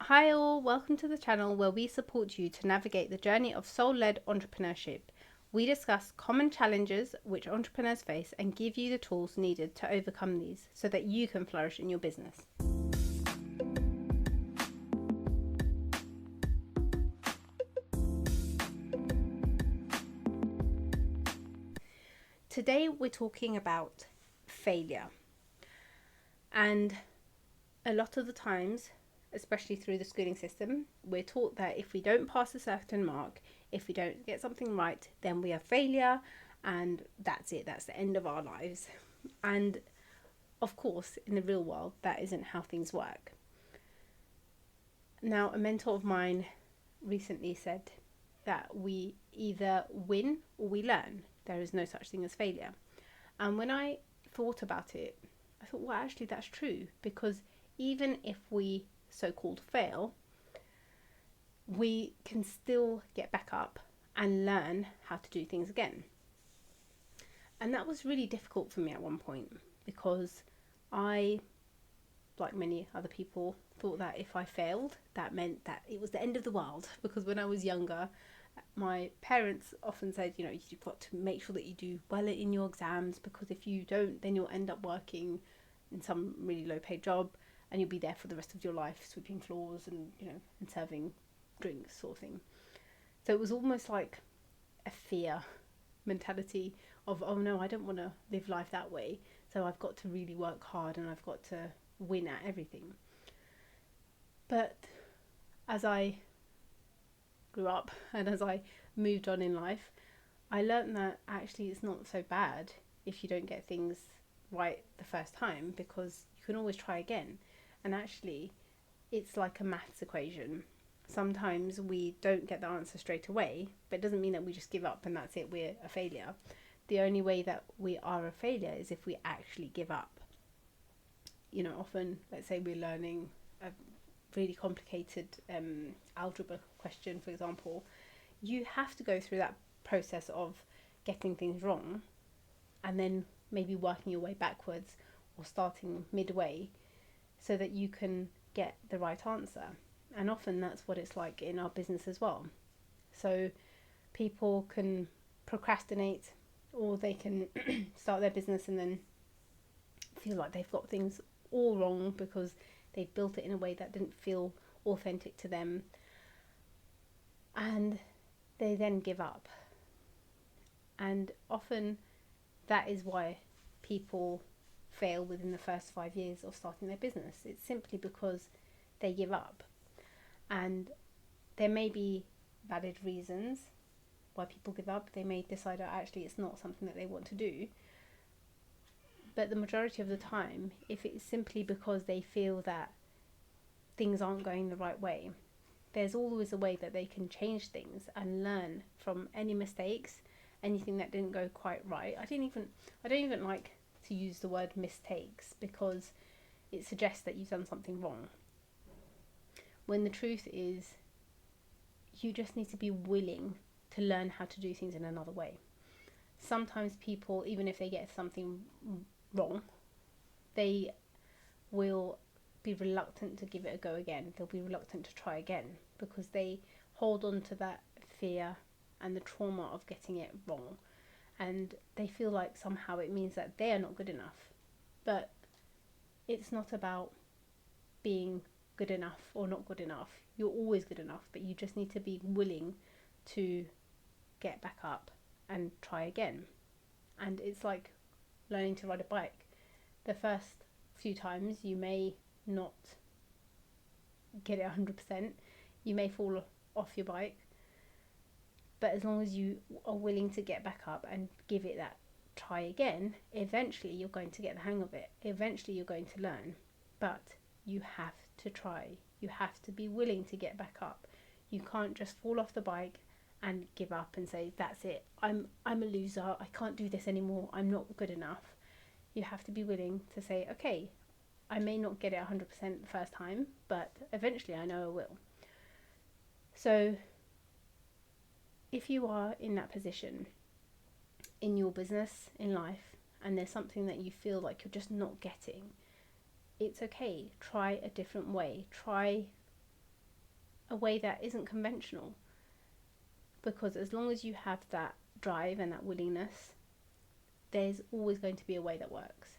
Hi all, welcome to the channel where we support you to navigate the journey of soul-led entrepreneurship. We discuss common challenges which entrepreneurs face and give you the tools needed to overcome these so that you can flourish in your business. Today we're talking about failure. And a lot of the times, especially through the schooling system, we're taught that if we don't pass a certain mark, if we don't get something right, then we are failure and that's it, that's the end of our lives. And of course, in the real world, that isn't how things work. Now, a mentor of mine recently said that we either win or we learn. There is no such thing as failure. And when I thought about it, I thought, well, actually, that's true, because even if we so-called fail, we can still get back up and learn how to do things again. And that was really difficult for me at one point, because I, like many other people, thought that if I failed, that meant that it was the end of the world. Because when I was younger, my parents often said, you've got to make sure that you do well in your exams, because if you don't, then you'll end up working in some really low paid job and you'll be there for the rest of your life, sweeping floors and and serving drinks, sort of thing. So it was almost like a fear mentality of, oh no, I don't want to live life that way, so I've got to really work hard and I've got to win at everything. But as I grew up and as I moved on in life, I learned that actually it's not so bad if you don't get things right the first time, because you can always try again. And actually, it's like a maths equation. Sometimes we don't get the answer straight away, but it doesn't mean that we just give up and that's it, we're a failure. The only way that we are a failure is if we actually give up. Often, let's say we're learning a really complicated algebra question, for example. You have to go through that process of getting things wrong and then maybe working your way backwards or starting midway so that you can get the right answer. And often that's what it's like in our business as well. So people can procrastinate, or they can start their business and then feel like they've got things all wrong because they've built it in a way that didn't feel authentic to them, and they then give up. And often that is why people fail within the first 5 years of starting their business. It's simply because they give up. And there may be valid reasons why people give up. They may decide that actually it's not something that they want to do. But the majority of the time, if it's simply because they feel that things aren't going the right way, there's always a way that they can change things and learn from any mistakes, anything that didn't go quite right. I don't even like to use the word mistakes, because it suggests that you've done something wrong, when the truth is you just need to be willing to learn how to do things in another way. Sometimes people, even if they get something wrong, they will be reluctant to give it a go again. They'll be reluctant to try again because they hold on to that fear and the trauma of getting it wrong, and they feel like somehow it means that they are not good enough. But it's not about being good enough or not good enough. You're always good enough, but you just need to be willing to get back up and try again. And it's like learning to ride a bike. The first few times you may not get it 100%. You may fall off your bike, but as long as you are willing to get back up and give it that try again, eventually you're going to get the hang of it. Eventually you're going to learn. But you have to try. You have to be willing to get back up. You can't just fall off the bike and give up and say, that's it, I'm a loser, I can't do this anymore, I'm not good enough. You have to be willing to say, okay, I may not get it 100% the first time, but eventually I know I will. So if you are in that position in your business, in life, and there's something that you feel like you're just not getting, it's okay. Try a different way. Try a way that isn't conventional, because as long as you have that drive and that willingness, there's always going to be a way that works.